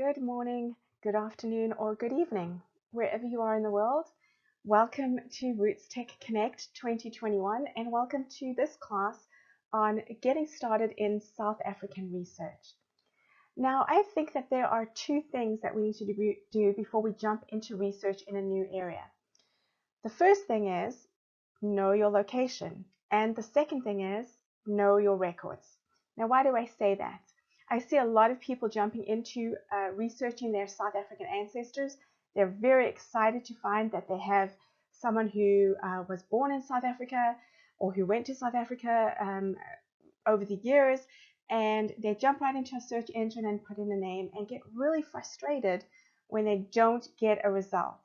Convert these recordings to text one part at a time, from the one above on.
Good morning, good afternoon, or good evening, wherever you are in the world. Welcome to RootsTech Connect 2021 and welcome to this class on getting started in South African research. Now, I think that there are two things that we need to do before we jump into research in a new area. The first thing is know your location, and the second thing is know your records. Now, why do I say that? I see a lot of people jumping into researching their South African ancestors. They're very excited to find that they have someone who was born in South Africa or who went to South Africa over the years, and they jump right into a search engine and put in a name and get really frustrated when they don't get a result.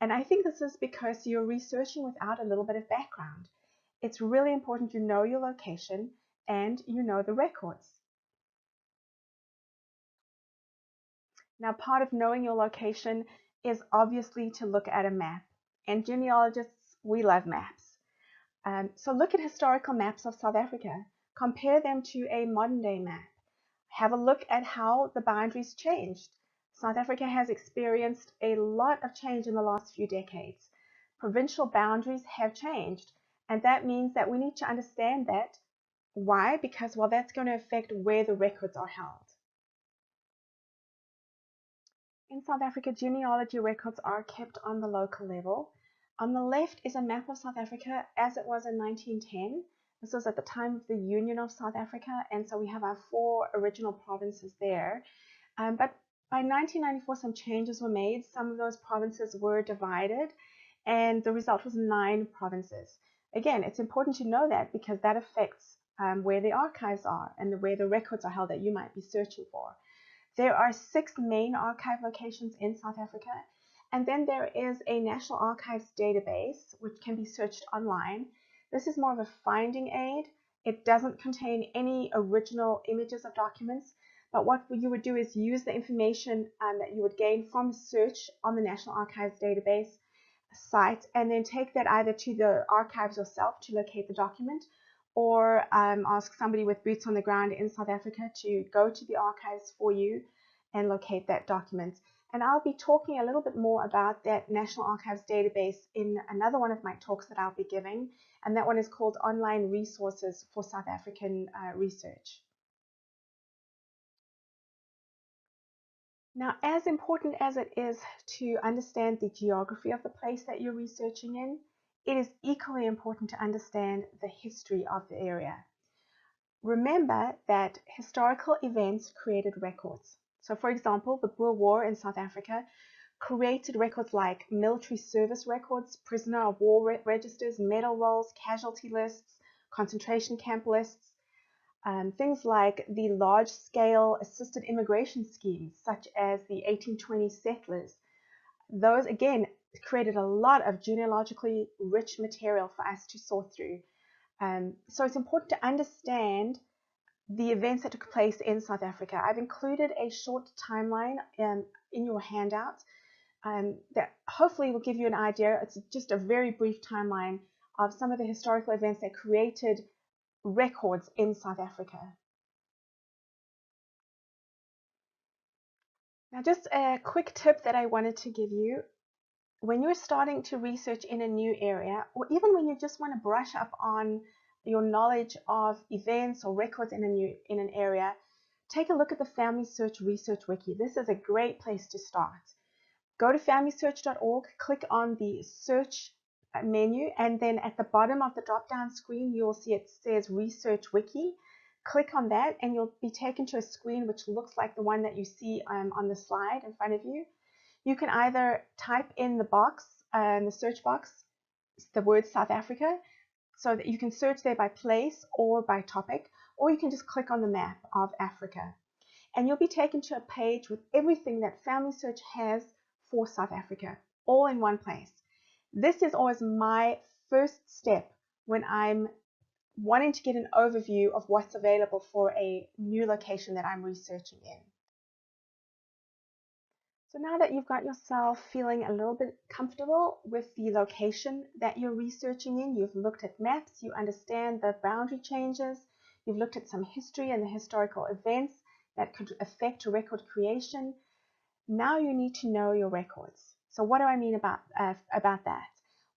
And I think this is because you're researching without a little bit of background. It's really important you know your location and you know the records. Now, part of knowing your location is obviously to look at a map. And genealogists, we love maps. So look at historical maps of South Africa. Compare them to a modern day map. Have a look at how the boundaries changed. South Africa has experienced a lot of change in the last few decades. Provincial boundaries have changed, and that means that we need to understand that. Why? Because, well, that's going to affect where the records are held. In South Africa, genealogy records are kept on the local level. On the left is a map of South Africa as it was in 1910. This was at the time of the Union of South Africa, and so we have our 4 original provinces there. But by 1994, some changes were made. Some of those provinces were divided, and the result was 9 provinces. Again, it's important to know that because that affects where the archives are and where the records are held that you might be searching for. There are 6 main archive locations in South Africa, and then there is a National Archives database which can be searched online. This is more of a finding aid. It doesn't contain any original images of documents, but what you would do is use the information that you would gain from search on the National Archives database site and then take that either to the archives yourself to locate the document, or ask somebody with boots on the ground in South Africa to go to the archives for you and locate that document. And I'll be talking a little bit more about that National Archives database in another one of my talks that I'll be giving, and that one is called Online Resources for South African Research. Now, as important as it is to understand the geography of the place that you're researching in, it is equally important to understand the history of the area. Remember that historical events created records. So, for example, the Boer War in South Africa created records like military service records, prisoner of war registers, medal rolls, casualty lists, concentration camp lists, things like the large-scale assisted immigration schemes, such as the 1820 settlers. Those, again, created a lot of genealogically rich material for us to sort through. So it's important to understand the events that took place in South Africa. I've included a short timeline in your handout that hopefully will give you an idea. It's just a very brief timeline of some of the historical events that created records in South Africa. Now, just a quick tip that I wanted to give you. When you're starting to research in a new area, or even when you just want to brush up on your knowledge of events or records in an area, take a look at the FamilySearch Research Wiki. This is a great place to start. Go to FamilySearch.org, click on the search menu, and then at the bottom of the drop-down screen, you'll see it says Research Wiki. Click on that, and you'll be taken to a screen which looks like the one that you see on the slide in front of you. You can either type in the box, the search box, the word South Africa, so that you can search there by place or by topic, or you can just click on the map of Africa. And you'll be taken to a page with everything that FamilySearch has for South Africa, all in one place. This is always my first step when I'm wanting to get an overview of what's available for a new location that I'm researching in. So now that you've got yourself feeling a little bit comfortable with the location that you're researching in, you've looked at maps, you understand the boundary changes, you've looked at some history and the historical events that could affect record creation, now you need to know your records. So what do I mean about that?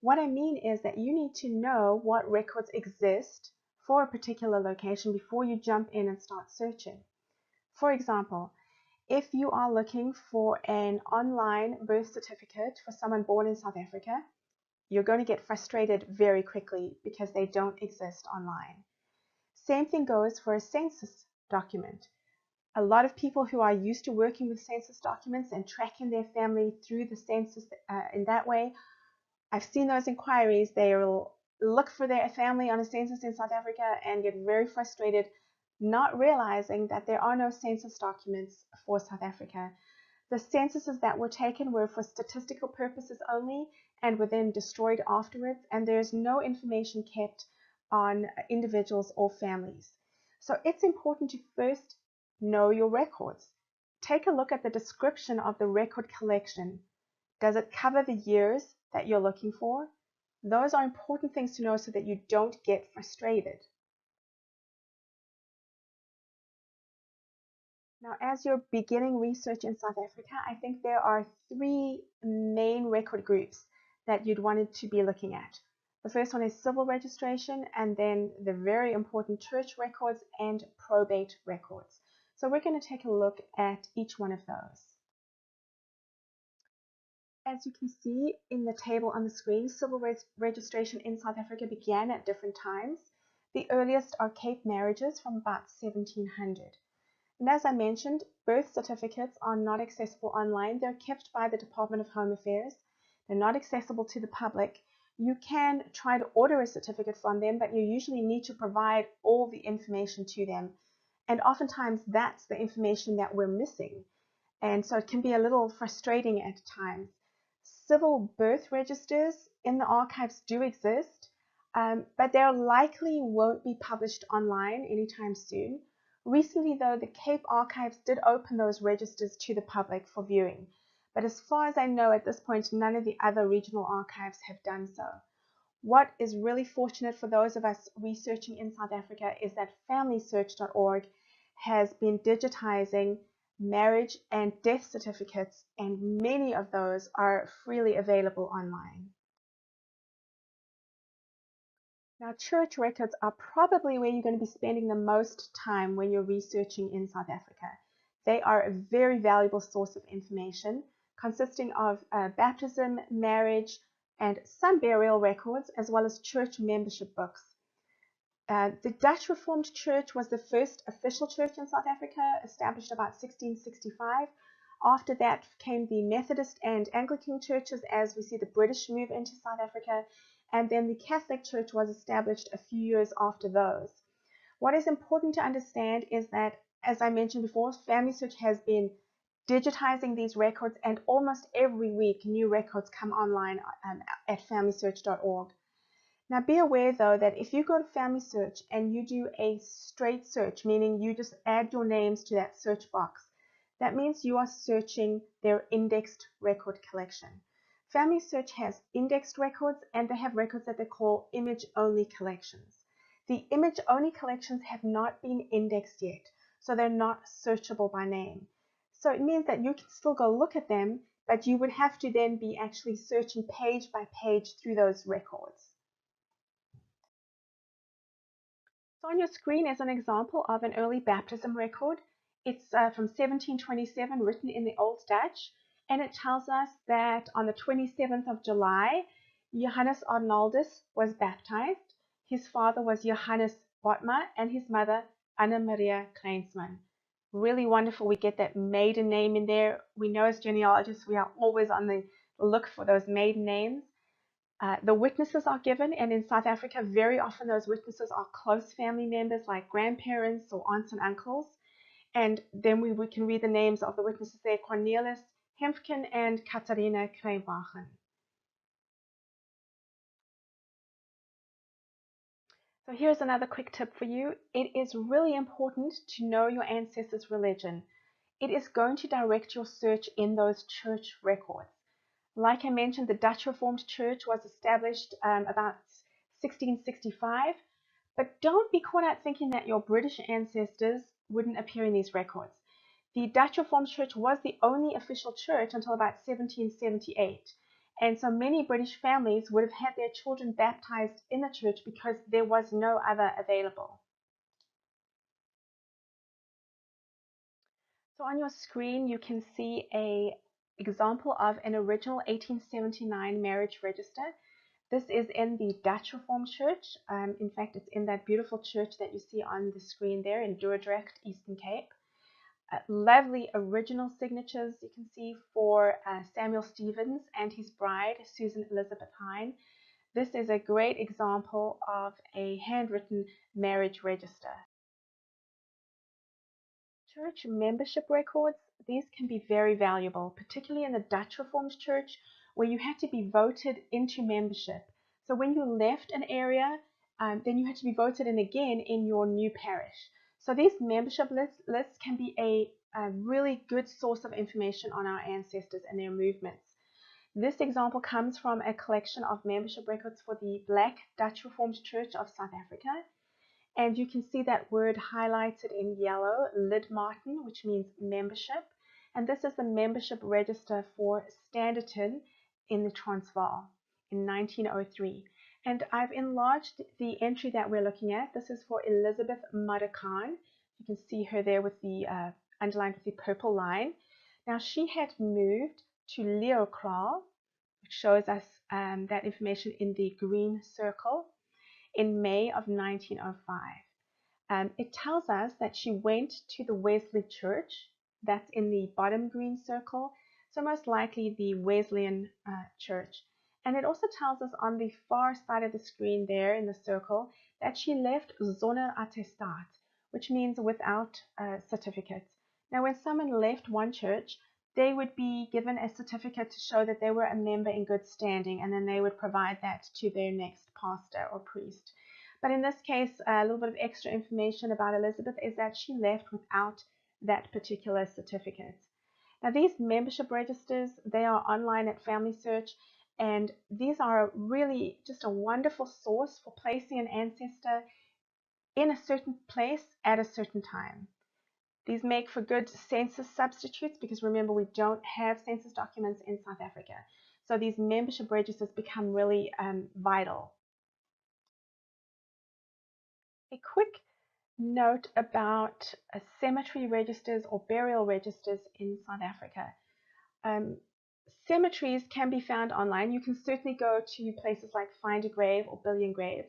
What I mean is that you need to know what records exist for a particular location before you jump in and start searching. For example, if you are looking for an online birth certificate for someone born in South Africa, you're going to get frustrated very quickly because they don't exist online. Same thing goes for a census document. A lot of people who are used to working with census documents and tracking their family through the census in that way, I've seen those inquiries. They will look for their family on a census in South Africa and get very frustrated, not realizing that there are no census documents for South Africa. The censuses that were taken were for statistical purposes only and were then destroyed afterwards, and there's no information kept on individuals or families. So it's important to first know your records. Take a look at the description of the record collection. Does it cover the years that you're looking for? Those are important things to know so that you don't get frustrated. Now, as you're beginning research in South Africa, I think there are three main record groups that you'd want to be looking at. The first one is civil registration, and then the very important church records and probate records. So we're going to take a look at each one of those. As you can see in the table on the screen, civil registration in South Africa began at different times. The earliest are Cape marriages from about 1700. And as I mentioned, birth certificates are not accessible online. They're kept by the Department of Home Affairs. They're not accessible to the public. You can try to order a certificate from them, but you usually need to provide all the information to them. And oftentimes that's the information that we're missing. And so it can be a little frustrating at times. Civil birth registers in the archives do exist, but they likely won't be published online anytime soon. Recently, though, the Cape Archives did open those registers to the public for viewing. But as far as I know at this point, none of the other regional archives have done so. What is really fortunate for those of us researching in South Africa is that FamilySearch.org has been digitizing marriage and death certificates, and many of those are freely available online. Now, church records are probably where you're going to be spending the most time when you're researching in South Africa. They are a very valuable source of information, consisting of baptism, marriage, and some burial records, as well as church membership books. The Dutch Reformed Church was the first official church in South Africa, established about 1665. After that came the Methodist and Anglican churches, as we see the British move into South Africa, and then the Catholic Church was established a few years after those. What is important to understand is that, as I mentioned before, FamilySearch has been digitizing these records, and almost every week new records come online at FamilySearch.org. Now be aware though that if you go to FamilySearch and you do a straight search, meaning you just add your names to that search box, that means you are searching their indexed record collection. FamilySearch has indexed records, and they have records that they call image-only collections. The image-only collections have not been indexed yet, so they're not searchable by name. So it means that you can still go look at them, but you would have to then be actually searching page by page through those records. So on your screen is an example of an early baptism record. It's from 1727, written in the Old Dutch, and it tells us that on the 27th of July, Johannes Arnoldus was baptized. His father was Johannes Botma and his mother Anna Maria Kleinsman. Really wonderful. We get that maiden name in there. We know as genealogists we are always on the look for those maiden names. The witnesses are given, and in South Africa, very often those witnesses are close family members like grandparents or aunts and uncles. And then we can read the names of the witnesses there: Cornelis Hempken and Katharina Kreywagen. So here's another quick tip for you. It is really important to know your ancestors' religion. It is going to direct your search in those church records. Like I mentioned, the Dutch Reformed Church was established about 1665, but don't be caught out thinking that your British ancestors wouldn't appear in these records. The Dutch Reformed Church was the only official church until about 1778. And so many British families would have had their children baptized in the church because there was no other available. So on your screen, you can see an example of an original 1879 marriage register. This is in the Dutch Reformed Church. In fact, it's in that beautiful church that you see on the screen there in Dordrecht, Eastern Cape. Lovely original signatures you can see for Samuel Stevens and his bride, Susan Elizabeth Hine. This is a great example of a handwritten marriage register. Church membership records, these can be very valuable, particularly in the Dutch Reformed Church, where you had to be voted into membership. So when you left an area, then you had to be voted in again in your new parish. So these membership lists can be a really good source of information on our ancestors and their movements. This example comes from a collection of membership records for the Black Dutch Reformed Church of South Africa. And you can see that word highlighted in yellow, Lidmaten, which means membership. And this is the membership register for Standerton in the Transvaal in 1903. And I've enlarged the entry that we're looking at. This is for Elizabeth Muddekaan. You can see her there with the underlined with the purple line. Now she had moved to Leeuwkraal, which shows us that information in the green circle, in May of 1905. It tells us that she went to the Wesley Church, that's in the bottom green circle, so most likely the Wesleyan Church. And it also tells us on the far side of the screen there in the circle that she left zonder attestaat, which means without certificate. Now when someone left one church, they would be given a certificate to show that they were a member in good standing, and then they would provide that to their next pastor or priest. But in this case, a little bit of extra information about Elizabeth is that she left without that particular certificate. Now these membership registers, they are online at FamilySearch, and these are really just a wonderful source for placing an ancestor in a certain place at a certain time. These make for good census substitutes because remember, we don't have census documents in South Africa. So these membership registers become really vital. A quick note about cemetery registers or burial registers in South Africa. Cemeteries can be found online. You can certainly go to places like Find a Grave or Billion Graves,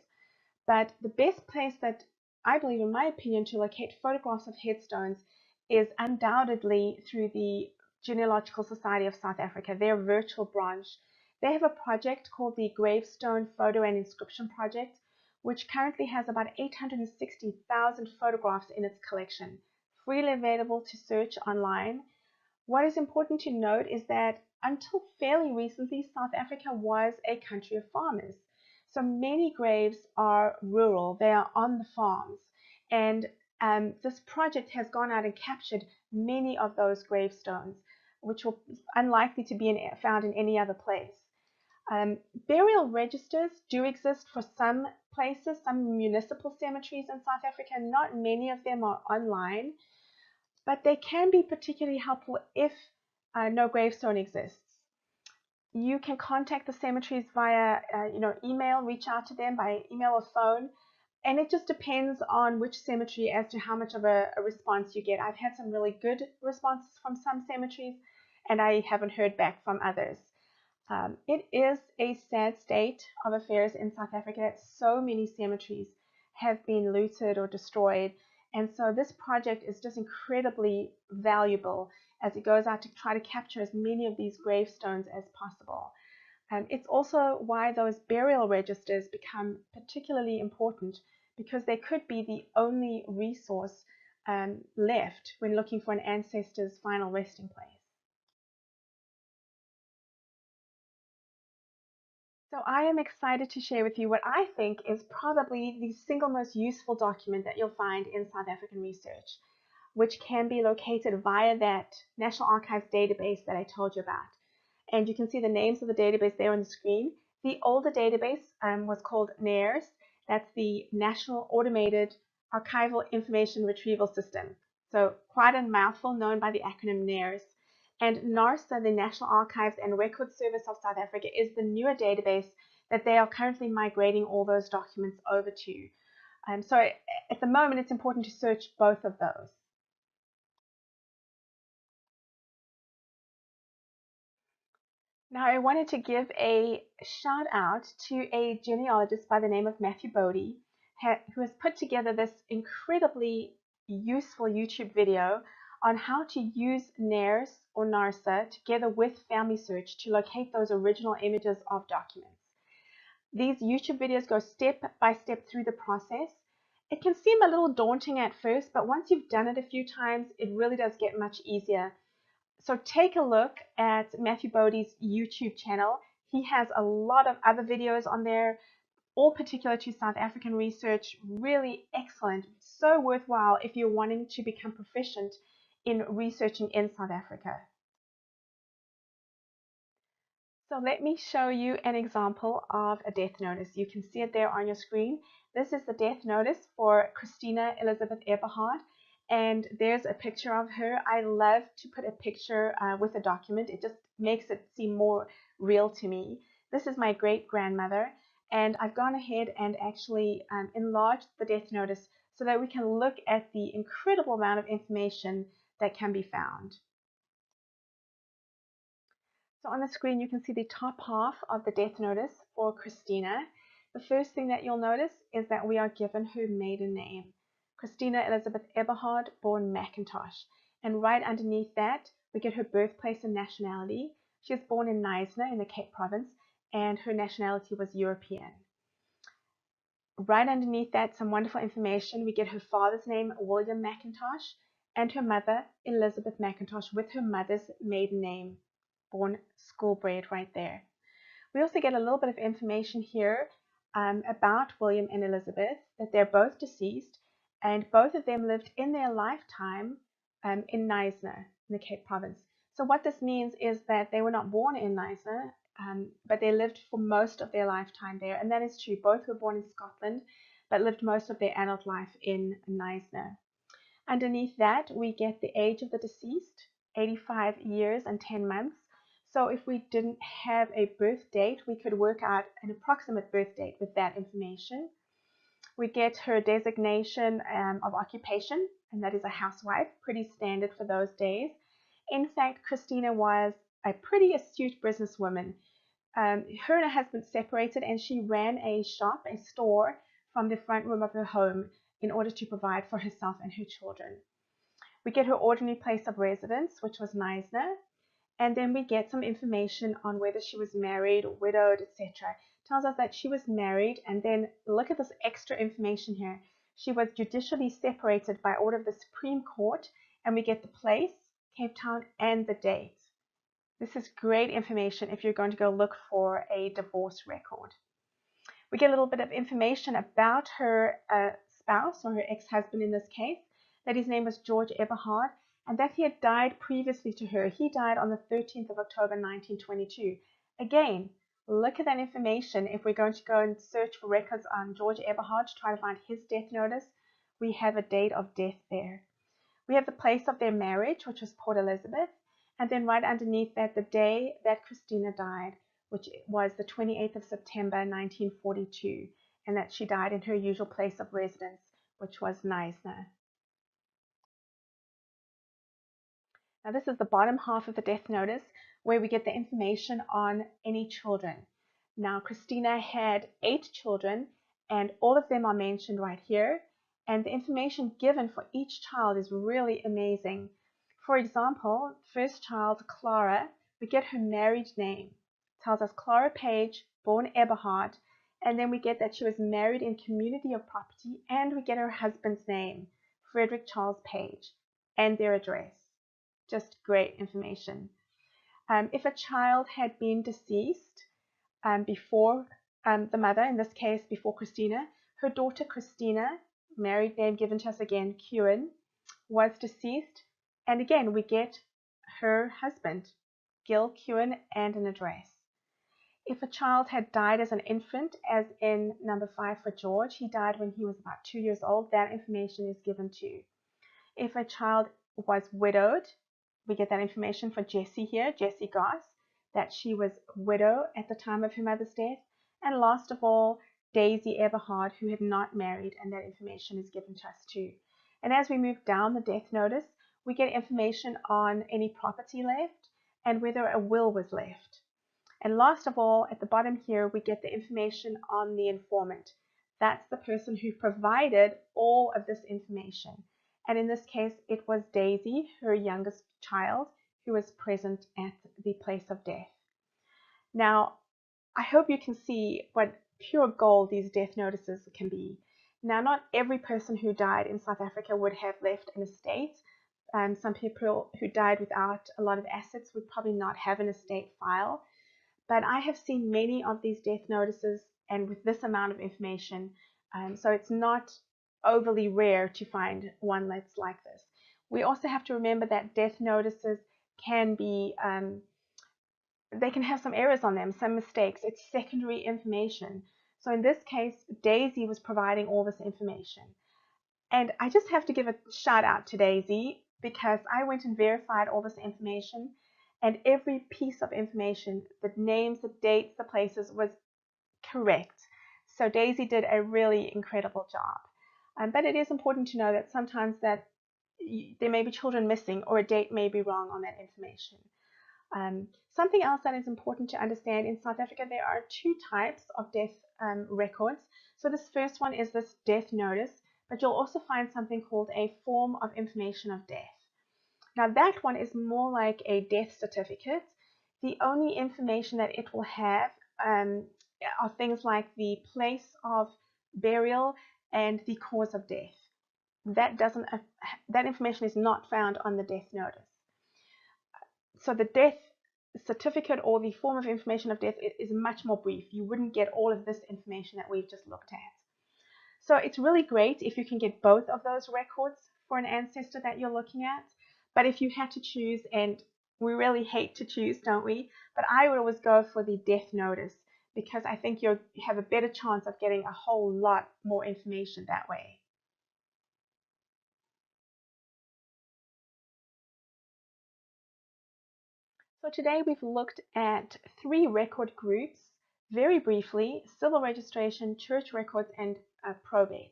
but the best place that I believe, in my opinion, to locate photographs of headstones is undoubtedly through the Genealogical Society of South Africa, their virtual branch. They have a project called the Gravestone Photo and Inscription Project, which currently has about 860,000 photographs in its collection, freely available to search online. What is important to note is that until fairly recently, South Africa was a country of farmers. So many graves are rural, they are on the farms. And this project has gone out and captured many of those gravestones, which will unlikely to be found in any other place. Burial registers do exist for some places, some municipal cemeteries in South Africa. Not many of them are online, but they can be particularly helpful if no gravestone exists. You can contact the cemeteries via email, reach out to them by email or phone, and it just depends on which cemetery as to how much of a response you get. I've had some really good responses from some cemeteries, and I haven't heard back from others. It is a sad state of affairs in South Africa that so many cemeteries have been looted or destroyed, and so this project is just incredibly valuable as it goes out to try to capture as many of these gravestones as possible. It's also why those burial registers become particularly important, because they could be the only resource left when looking for an ancestor's final resting place. So I am excited to share with you what I think is probably the single most useful document that you'll find in South African research, which can be located via that National Archives database that I told you about. And you can see the names of the database there on the screen. The older database was called NAIRS. That's the National Automated Archival Information Retrieval System. So quite a mouthful, known by the acronym NARS. And NARSA, the National Archives and Records Service of South Africa, is the newer database that they are currently migrating all those documents over to. So at the moment, it's important to search both of those. Now, I wanted to give a shout out to a genealogist by the name of Matthew Boddie, who has put together this incredibly useful YouTube video on how to use NARS or NARSA together with FamilySearch to locate those original images of documents. These YouTube videos go step by step through the process. It can seem a little daunting at first, but once you've done it a few times, it really does get much easier. So take a look at Matthew Boddie's YouTube channel. He has a lot of other videos on there, all particular to South African research. Really excellent. So worthwhile if you're wanting to become proficient in researching in South Africa. So let me show you an example of a death notice. You can see it there on your screen. This is the death notice for Christina Elizabeth Eberhard, and there's a picture of her. I love to put a picture with a document. It just makes it seem more real to me. This is my great-grandmother, and I've gone ahead and actually enlarged the death notice so that we can look at the incredible amount of information that can be found. So on the screen, you can see the top half of the death notice for Christina. The first thing that you'll notice is that we are given her maiden name, Christina Elizabeth Eberhard, born McIntosh. And right underneath that, we get her birthplace and nationality. She was born in Knysna in the Cape Province, and her nationality was European. Right underneath that, some wonderful information. We get her father's name, William McIntosh, and her mother, Elizabeth McIntosh, with her mother's maiden name, born schoolbred right there. We also get a little bit of information here about William and Elizabeth, that they're both deceased, and both of them lived in their lifetime in Knysna, in the Cape Province. So what this means is that they were not born in Knysna, but they lived for most of their lifetime there, and that is true. Both were born in Scotland, but lived most of their adult life in Knysna. Underneath that, we get the age of the deceased, 85 years and 10 months. So if we didn't have a birth date, we could work out an approximate birth date with that information. We get her designation of occupation, and that is a housewife, pretty standard for those days. In fact, Christina was a pretty astute businesswoman. Her and her husband separated, and she ran a shop, a store, from the front room of her home in order to provide for herself and her children. We get her ordinary place of residence, which was Knysna, and then we get some information on whether she was married, widowed, etc. Tells us that she was married, and then look at this extra information here. She was judicially separated by order of the Supreme Court, and we get the place, Cape Town, and the date. This is great information if you're going to go look for a divorce record. We get a little bit of information about her spouse, or her ex-husband in this case, that his name was George Eberhard, and that he had died previously to her. He died on the 13th of October 1922. Again, look at that information. If we're going to go and search for records on George Eberhard to try to find his death notice, we have a date of death there. We have the place of their marriage, which was Port Elizabeth, and then right underneath that, the day that Christina died, which was the 28th of September 1942, and that she died in her usual place of residence, which was Knysna. Now this is the bottom half of the death notice, where we get the information on any children. Now Christina had 8 children, and all of them are mentioned right here, and the information given for each child is really amazing. For example, first child, Clara, we get her married name. It tells us Clara Page, born Eberhard, and then we get that she was married in community of property, and we get her husband's name, Frederick Charles Page, and their address. Just great information. If a child had been deceased before the mother, in this case before Christina, her daughter Christina, married name given to us again, Kewen, was deceased, and again we get her husband, Gil Kewen, and an address. If a child had died as an infant, as in number 5 for George, he died when he was about 2 years old, that information is given too. If a child was widowed, we get that information for Jessie here, Jessie Goss, that she was widow at the time of her mother's death. And last of all, Daisy Eberhard, who had not married, and that information is given to us too. And as we move down the death notice, we get information on any property left and whether a will was left. And last of all, at the bottom here, we get the information on the informant. That's the person who provided all of this information. And in this case, it was Daisy, her youngest child, who was present at the place of death. Now, I hope you can see what pure gold these death notices can be. Now, not every person who died in South Africa would have left an estate. Some people who died without a lot of assets would probably not have an estate file. But I have seen many of these death notices and with this amount of information, so it's not overly rare to find one that's like this. We also have to remember that death notices can be, they can have some errors on them, some mistakes. It's secondary information. So in this case, Daisy was providing all this information. And I just have to give a shout out to Daisy because I went and verified all this information. And every piece of information, the names, the dates, the places, was correct. So Daisy did a really incredible job. But it is important to know that sometimes that there may be children missing or a date may be wrong on that information. Something else that is important to understand, in South Africa there are two types of death records. So this first one is this death notice, but you'll also find something called a form of information of death. Now that one is more like a death certificate. The only information that it will have are things like the place of burial and the cause of death. That information is not found on the death notice. So the death certificate or the form of information of death is much more brief. You wouldn't get all of this information that we've just looked at. So it's really great if you can get both of those records for an ancestor that you're looking at. But if you had to choose, and we really hate to choose, don't we? But I would always go for the death notice because I think you have a better chance of getting a whole lot more information that way. So today we've looked at 3 record groups, very briefly: civil registration, church records, and probates.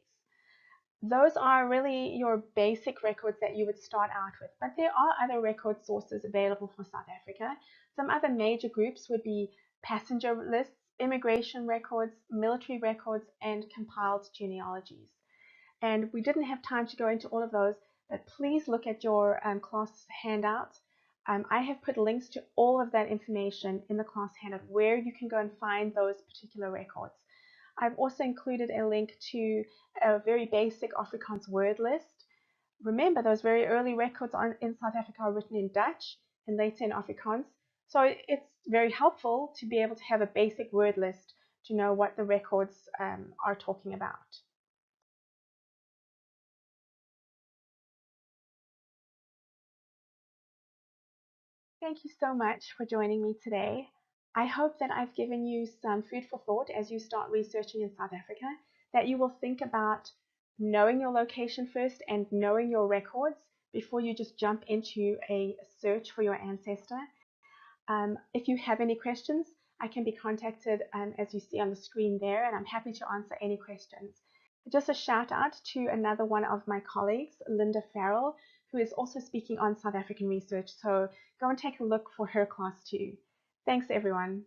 Those are really your basic records that you would start out with, but there are other record sources available for South Africa. Some other major groups would be passenger lists, immigration records, military records, and compiled genealogies. And we didn't have time to go into all of those, but please look at your class handout. I have put links to all of that information in the class handout where you can go and find those particular records. I've also included a link to a very basic Afrikaans word list. Remember, those very early records in South Africa are written in Dutch and later in Afrikaans. So it's very helpful to be able to have a basic word list to know what the records are talking about. Thank you so much for joining me today. I hope that I've given you some food for thought as you start researching in South Africa, that you will think about knowing your location first and knowing your records before you just jump into a search for your ancestor. If you have any questions, I can be contacted as you see on the screen there, and I'm happy to answer any questions. Just a shout out to another one of my colleagues, Linda Farrell, who is also speaking on South African research. So go and take a look for her class too. Thanks, everyone.